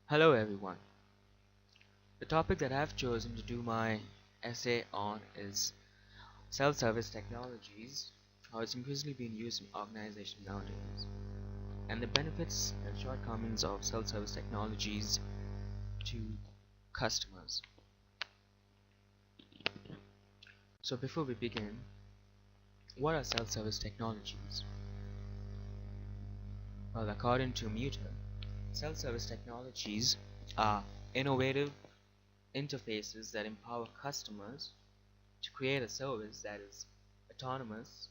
Hello everyone. The topic that I've chosen to do my essay on is self-service technologies, how it's increasingly being used in organizations nowadays, and the benefits and shortcomings of self-service technologies to customers. So before we begin, what are self-service technologies? Well, according to Muter, self-service technologies are innovative interfaces that empower customers to create a service that is autonomous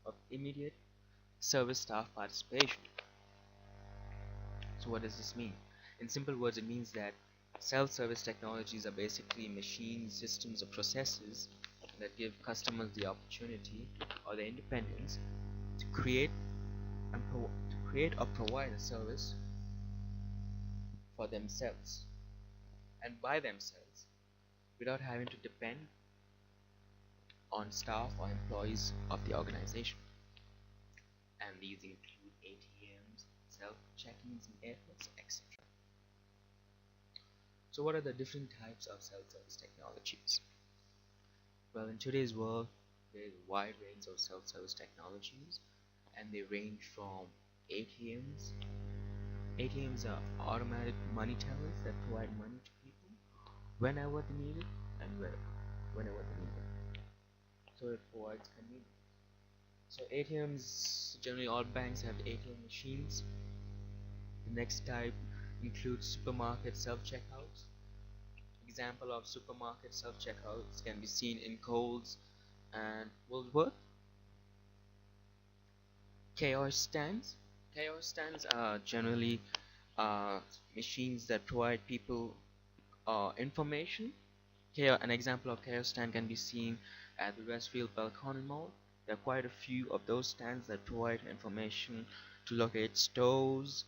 of immediate service staff participation. So what does this mean? In simple words, it means that self-service technologies are basically machines, systems, or processes that give customers the opportunity or the independence to create or provide a service for themselves and by themselves without having to depend on staff or employees of the organization. And these include ATMs, self-check-ins in airports, etc. So what are the different types of self-service technologies? Well, in today's world, there is a wide range of self-service technologies, and they range from ATMs. ATMs are automatic money tellers that provide money to people whenever they need it and whenever they need it. So it provides convenience. So ATMs, generally all banks have ATM machines. The next type includes supermarket self-checkouts. Example of supermarket self-checkouts can be seen in Coles and Woolworth. Kiosk stands. Kiosk stands are generally machines that provide people information. Here, an example of kiosk stand can be seen at the Westfield Balcony Mall. There are quite a few of those stands that provide information to locate stores,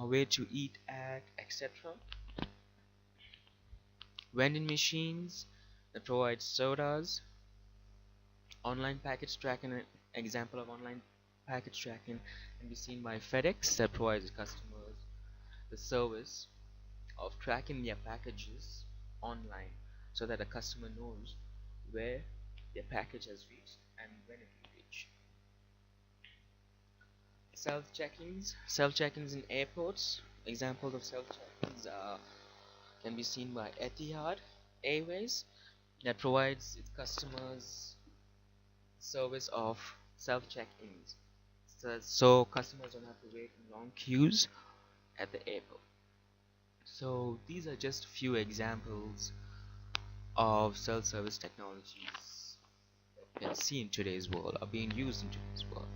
where to eat at, etc. Vending machines that provide sodas. Online package tracking, an example of online package tracking can be seen by FedEx that provides customers the service of tracking their packages online so that a customer knows where their package has reached and when it will reach. Self-check-ins in airports. Examples of self-check-ins can be seen by Etihad Airways that provides its customers service of self-check-ins, so customers don't have to wait in long queues at the airport. So these are just a few examples of self-service technologies that we can see in today's world are being used in today's world.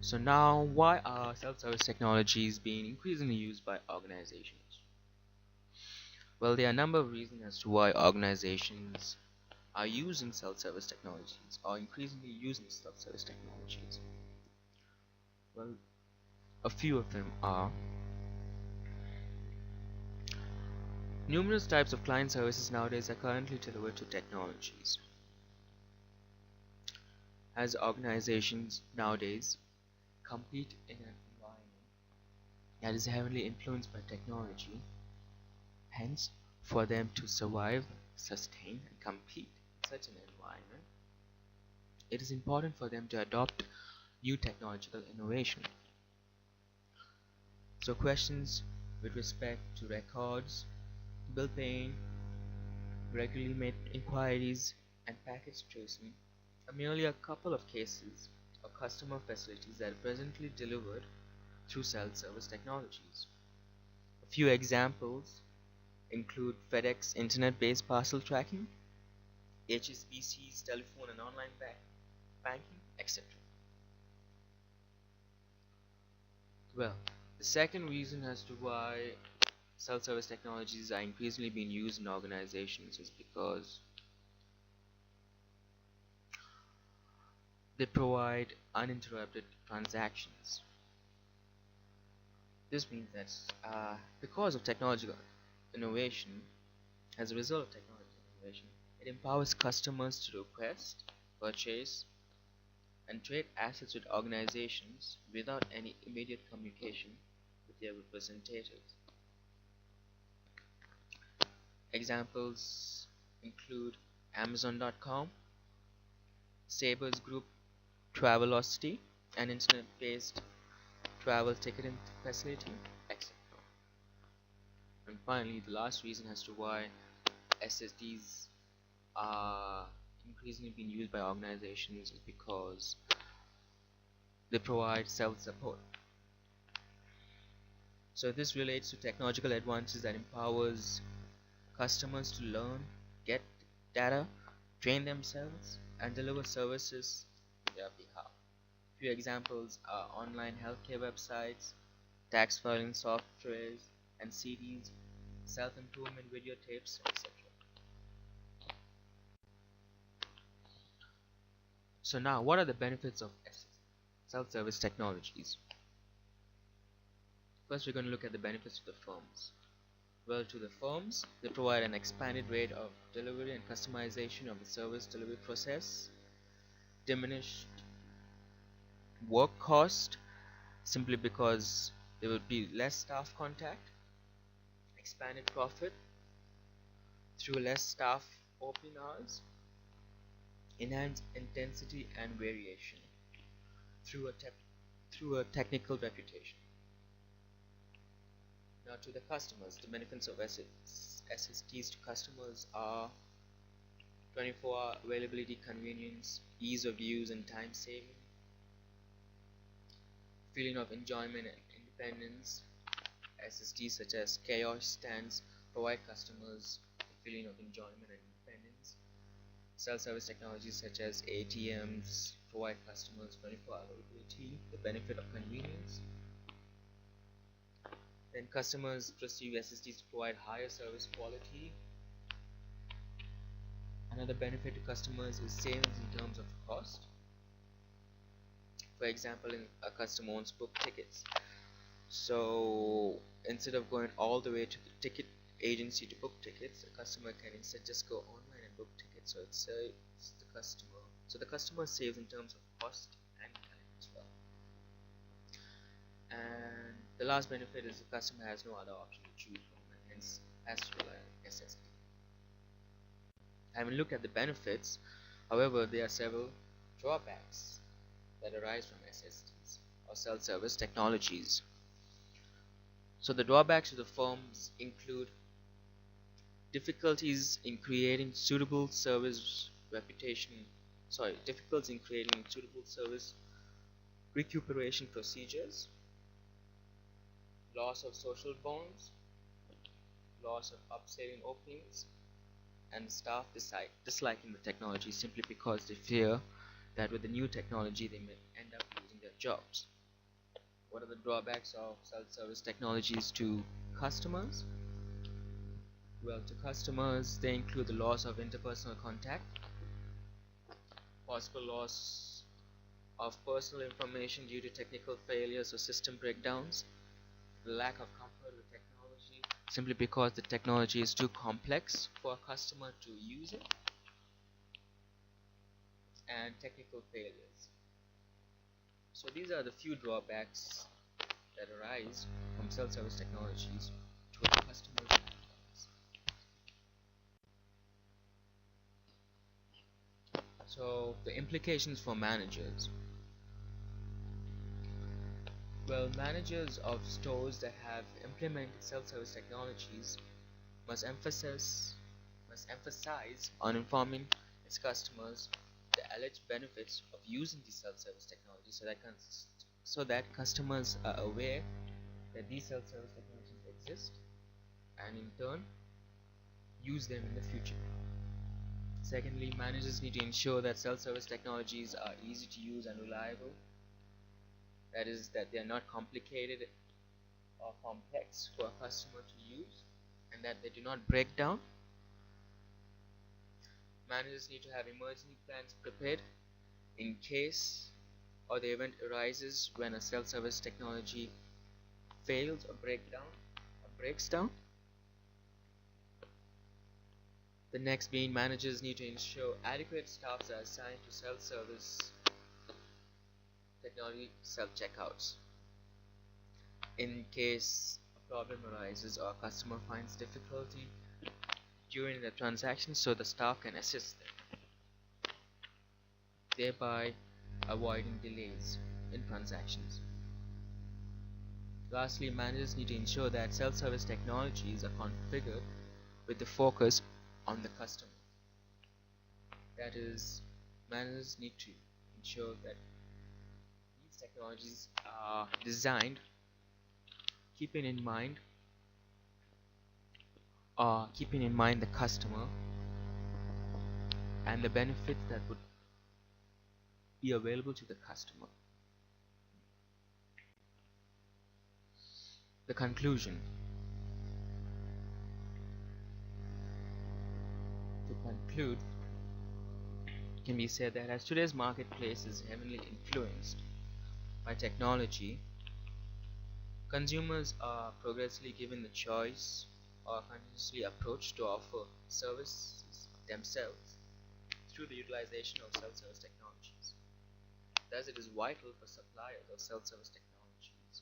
So now, why are self-service technologies being increasingly used by organizations? Well, there are a number of reasons as to why organizations are using self-service technologies or increasingly using self-service technologies. Well, a few of them are: numerous types of client services nowadays are currently delivered to technologies. As organizations nowadays compete in an environment that is heavily influenced by technology, hence, for them to survive, sustain, and compete in such an environment, it is important for them to adopt new technological innovation. So questions with respect to records, bill paying, regularly made inquiries, and package tracing are merely a couple of cases of customer facilities that are presently delivered through self-service technologies. A few examples include FedEx internet-based parcel tracking, HSBC's telephone and online banking, etc. Well, the second reason as to why self-service technologies are increasingly being used in organizations is because they provide uninterrupted transactions. This means that because of technological innovation, as a result of technological innovation, it empowers customers to request, purchase, and trade assets with organizations without any immediate communication with their representatives. Examples include Amazon.com, Sabres Group Travelocity, an internet-based travel ticketing facility, etc. And finally, the last reason as to why SSTs are increasingly being used by organizations is because they provide self-support. So this relates to technological advances that empowers customers to learn, get data, train themselves, and deliver services on their behalf. Few examples are online healthcare websites, tax filing softwares and CDs, self-improvement videotapes, etc. So now, what are the benefits of self-service technologies? First, we're going to look at the benefits to the firms. Well, to the firms, they provide an expanded rate of delivery and customization of the service delivery process, diminished work cost simply because there would be less staff contact, expanded profit through less staff opening hours, enhanced intensity and variation through a technical reputation. Now to the customers, the benefits of SSTs to customers are 24-hour availability, convenience, ease of use and time saving, feeling of enjoyment and independence. SSTs such as Chaos stands provide customers a feeling of enjoyment and independence. Self-service technologies such as ATMs provide customers 24-hour availability, the benefit of convenience. Then customers perceive SSTs to provide higher service quality. Another benefit to customers is savings in terms of cost. For example, a customer owns book tickets. So instead of going all the way to the ticket agency to book tickets, a customer can instead just go online and book tickets. So it saves the customer. So the customer saves in terms of cost and time as well. And the last benefit is the customer has no other option to choose from, and hence has to rely on SST. Having looked at the benefits, however, there are several drawbacks that arise from SSTs or self-service technologies. So the drawbacks to the firms include difficulties in creating suitable service recuperation procedures, loss of social bonds, loss of upselling openings, and staff disliking the technology simply because they fear that with the new technology they may end up losing their jobs. What are the drawbacks of self-service technologies to customers? Well, to customers, they include the loss of interpersonal contact, possible loss of personal information due to technical failures or system breakdowns, the lack of comfort with technology simply because the technology is too complex for a customer to use it, and technical failures. So these are the few drawbacks that arise from self-service technologies to our customers and clients. So the implications for managers. Well, managers of stores that have implemented self-service technologies must emphasize on informing its customers the alleged benefits of using these self-service technologies so that customers are aware that these self-service technologies exist and in turn use them in the future. Secondly, managers need to ensure that self-service technologies are easy to use and reliable. That is, that they are not complicated or complex for a customer to use, and that they do not break down. Managers need to have emergency plans prepared in case or the event arises when a self-service technology fails or breaks down. The next being managers need to ensure adequate staffs are assigned to self-service technology self-checkouts. In case a problem arises or a customer finds difficulty during the transaction, so the staff can assist them, thereby avoiding delays in transactions. Lastly, managers need to ensure that self-service technologies are configured with the focus on the customer. That is, managers need to ensure that these technologies are designed keeping in mind the customer and the benefits that would be available to the customer. The conclusion. To conclude, it can be said that as today's marketplace is heavily influenced by technology, consumers are progressively given the choice or continuously approached to offer services themselves through the utilization of self-service technologies. Thus, it is vital for suppliers of self-service technologies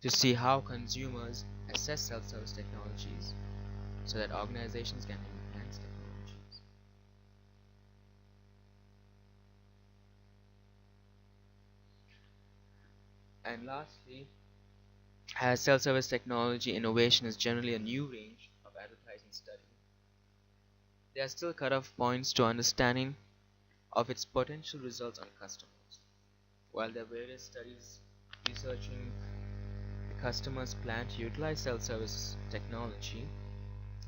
to see how consumers assess self-service technologies so that organizations can enhance technologies. And lastly, as self-service technology innovation is generally a new range of advertising study, there are still cut-off points to understanding of its potential results on customers. While there are various studies researching the customer's plan to utilize self-service technology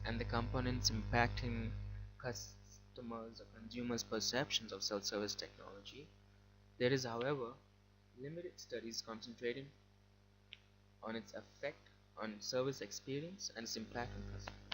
and the components impacting customers' or consumers' perceptions of self-service technology, there is, however, limited studies concentrating on its effect on service experience and its impact on customers.